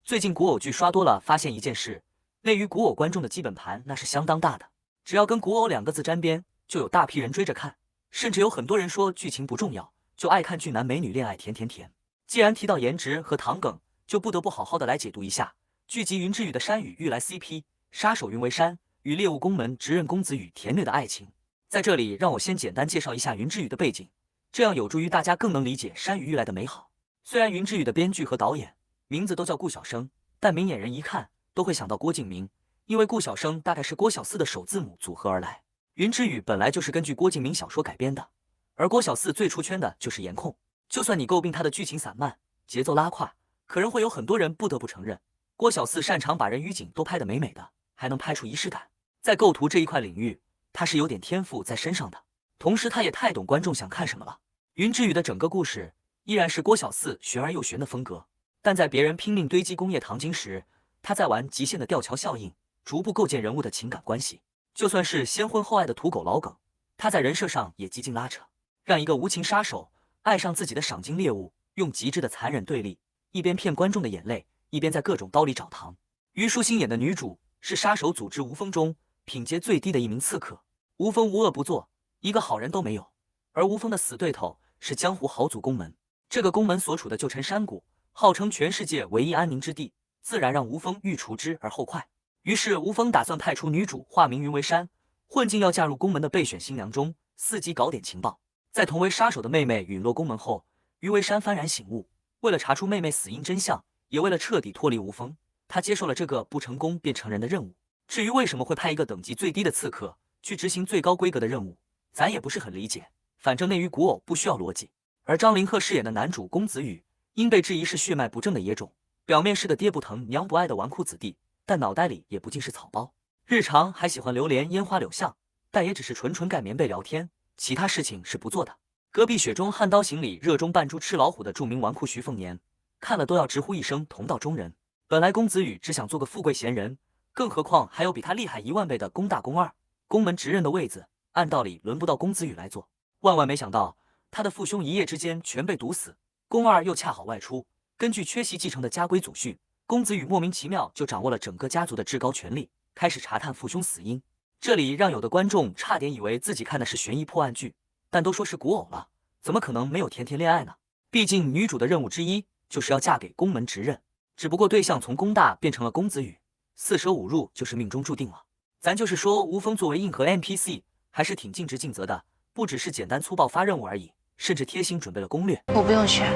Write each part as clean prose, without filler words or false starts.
最近古偶剧刷多了，发现一件事，内娱古偶观众的基本盘那是相当大的，只要跟古偶两个字沾边，就有大批人追着看，甚至有很多人说剧情不重要，就爱看俊男美女恋爱甜甜甜。既然提到颜值和糖梗，就不得不好好的来解读一下剧集云之羽的山与玉来 CP， 杀手云为山与猎物宫门直任公子羽甜虐的爱情。在这里，让我先简单介绍一下云之羽的背景，这样有助于大家更能理解山与玉来的美好。虽然云之羽的编剧和导演名字都叫顾晓生，但明眼人一看都会想到郭敬明，因为顾晓生大概是郭小四的首字母组合而来。云之羽本来就是根据郭敬明小说改编的，而郭小四最出圈的就是颜控。就算你诟病他的剧情散漫、节奏拉胯，可仍会有很多人不得不承认，郭小四擅长把人鱼景都拍得美美的，还能拍出仪式感。在构图这一块领域，他是有点天赋在身上的，同时他也太懂观众想看什么了。云之羽的整个故事依然是郭小四玄而又玄的风格，但在别人拼命堆积工业糖精时，他在玩极限的吊桥效应，逐步构建人物的情感关系。就算是先婚后爱的土狗老梗，他在人设上也极尽拉扯，让一个无情杀手爱上自己的赏金猎物，用极致的残忍对立，一边骗观众的眼泪，一边在各种刀里找糖。虞书欣演的女主是杀手组织无锋中品阶最低的一名刺客，无锋无恶不作，一个好人都没有，而无锋的死对头是江湖豪族宫门。这个宫门所处的旧城山谷，号称全世界唯一安宁之地，自然让吴峰欲除之而后快。于是吴峰打算派出女主化名云为山，混进要嫁入宫门的备选新娘中，伺机搞点情报。在同为杀手的妹妹陨落宫门后，云为山幡然醒悟，为了查出妹妹死因真相，也为了彻底脱离吴峰，他接受了这个不成功便成人的任务。至于为什么会派一个等级最低的刺客去执行最高规格的任务，咱也不是很理解，反正内娱古偶不需要逻辑。而张凌赫饰演的男主公子羽，因被质疑是血脉不正的野种，表面是个爹不疼娘不爱的纨绔子弟，但脑袋里也不尽是草包，日常还喜欢流连烟花柳巷，但也只是纯纯盖棉被聊天，其他事情是不做的。隔壁雪中悍刀行里热衷扮猪吃老虎的著名纨绔徐凤年，看了都要直呼一声同道中人。本来公子羽只想做个富贵闲人，更何况还有比他厉害10000倍的宫大宫二，宫门直任的位子，按道理轮不到公子羽来做。万万没想到，他的父兄一夜之间全被毒死，宫二又恰好外出。根据缺席继承的家规祖训，公子羽莫名其妙就掌握了整个家族的至高权力，开始查探父兄死因。这里让有的观众差点以为自己看的是悬疑破案剧，但都说是古偶了，怎么可能没有甜甜恋爱呢？毕竟女主的任务之一就是要嫁给宫门直任，只不过对象从宫大变成了公子羽，四舍五入就是命中注定了。咱就是说，吴峰作为硬核 NPC 还是挺尽职尽责的，不只是简单粗暴发任务而已，甚至贴心准备了攻略。我不用学。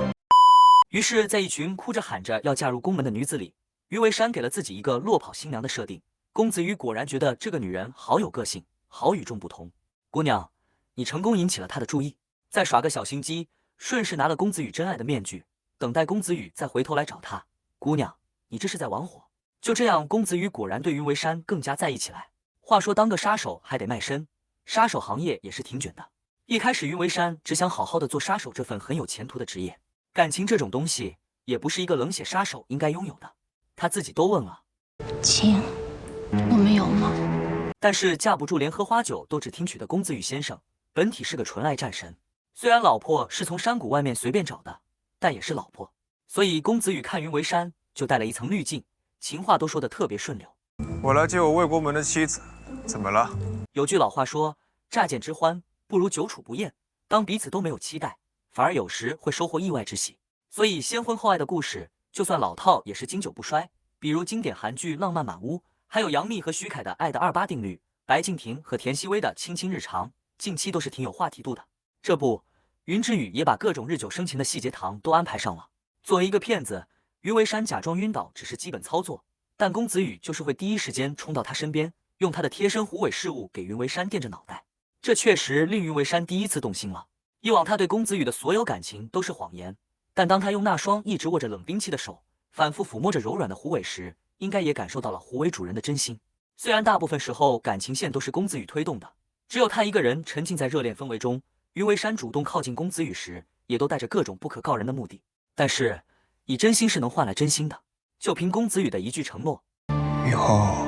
于是，在一群哭着喊着要嫁入宫门的女子里，于为山给了自己一个落跑新娘的设定。公子羽果然觉得这个女人好有个性，好与众不同。姑娘，你成功引起了他的注意，再耍个小心机，顺势拿了公子羽真爱的面具，等待公子羽再回头来找他。姑娘，你这是在玩火。就这样，公子羽果然对云为山更加在意起来。话说，当个杀手还得卖身，杀手行业也是挺卷的。一开始，云为山只想好好的做杀手这份很有前途的职业，感情这种东西也不是一个冷血杀手应该拥有的。他自己都问了，亲，我们有吗？但是架不住连喝花酒都只听取的公子羽先生，本体是个纯爱战神。虽然老婆是从山谷外面随便找的，但也是老婆，所以公子羽看云为山就带了一层滤镜，情话都说得特别顺溜。我来接我魏国门的妻子，怎么了？有句老话说，乍见之欢不如久处不厌。当彼此都没有期待，反而有时会收获意外之喜。所以先婚后爱的故事，就算老套也是经久不衰。比如经典韩剧《浪漫满屋》，还有杨幂和徐凯的《爱的28定律》，白敬亭和田曦薇的《卿卿日常》，近期都是挺有话题度的。这不，云之羽也把各种日久生情的细节糖都安排上了。作为一个骗子，于为山假装晕倒只是基本操作，但公子羽就是会第一时间冲到他身边，用他的贴身狐尾饰物给云为山垫着脑袋。这确实令云为山第一次动心了。以往他对公子羽的所有感情都是谎言，但当他用那双一直握着冷兵器的手反复抚摸着柔软的狐尾时，应该也感受到了狐尾主人的真心。虽然大部分时候感情线都是公子羽推动的，只有他一个人沉浸在热恋氛围中，云为山主动靠近公子羽时，也都带着各种不可告人的目的。但是以真心是能换来真心的，就凭公子羽的一句承诺，以后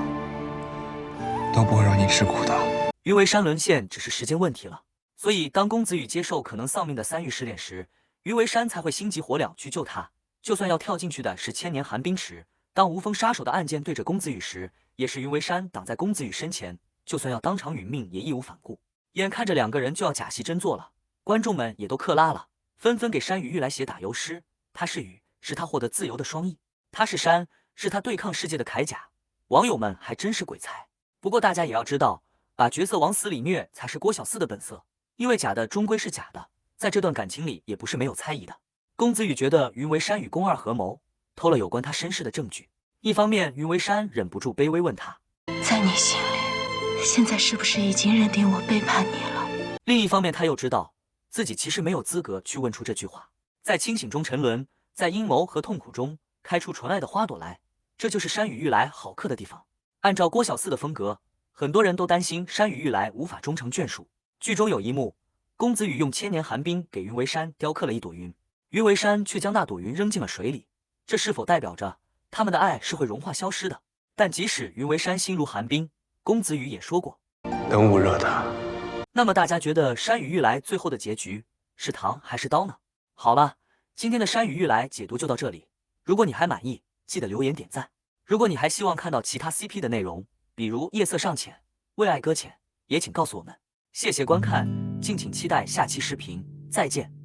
都不会让你吃苦的。云为山沦陷只是时间问题了。所以当公子羽接受可能丧命的3玉试炼时，云为山才会心急火燎去救他。就算要跳进去的是千年寒冰池，当无风杀手的暗箭对着公子羽时，也是云为山挡在公子羽身前，就算要当场殒命也义无反顾。眼看着两个人就要假戏真做了，观众们也都克拉了，纷纷给山雨欲来写打油诗。他是雨，是他获得自由的双翼；他是山，是他对抗世界的铠甲。网友们还真是鬼才。不过大家也要知道，把角色往死里虐才是郭小四的本色，因为假的终归是假的，在这段感情里也不是没有猜疑的。公子羽觉得云为山与宫二合谋，偷了有关他身世的证据。一方面，云为山忍不住卑微问他，在你心里，现在是不是已经认定我背叛你了？另一方面，他又知道自己其实没有资格去问出这句话。在清醒中沉沦，在阴谋和痛苦中开出纯爱的花朵来，这就是山雨欲来好客的地方。按照郭小四的风格，很多人都担心山雨欲来无法终成眷属。剧中有一幕，公子羽用千年寒冰给云为山雕刻了一朵云，云为山却将那朵云扔进了水里，这是否代表着他们的爱是会融化消失的？但即使云为山心如寒冰，公子羽也说过等捂热它。那么大家觉得山雨欲来最后的结局是糖还是刀呢？好了，今天的山雨欲来解读就到这里。如果你还满意，记得留言点赞。如果你还希望看到其他 CP 的内容，比如夜色尚浅、为爱搁浅，也请告诉我们。谢谢观看，敬请期待下期视频，再见。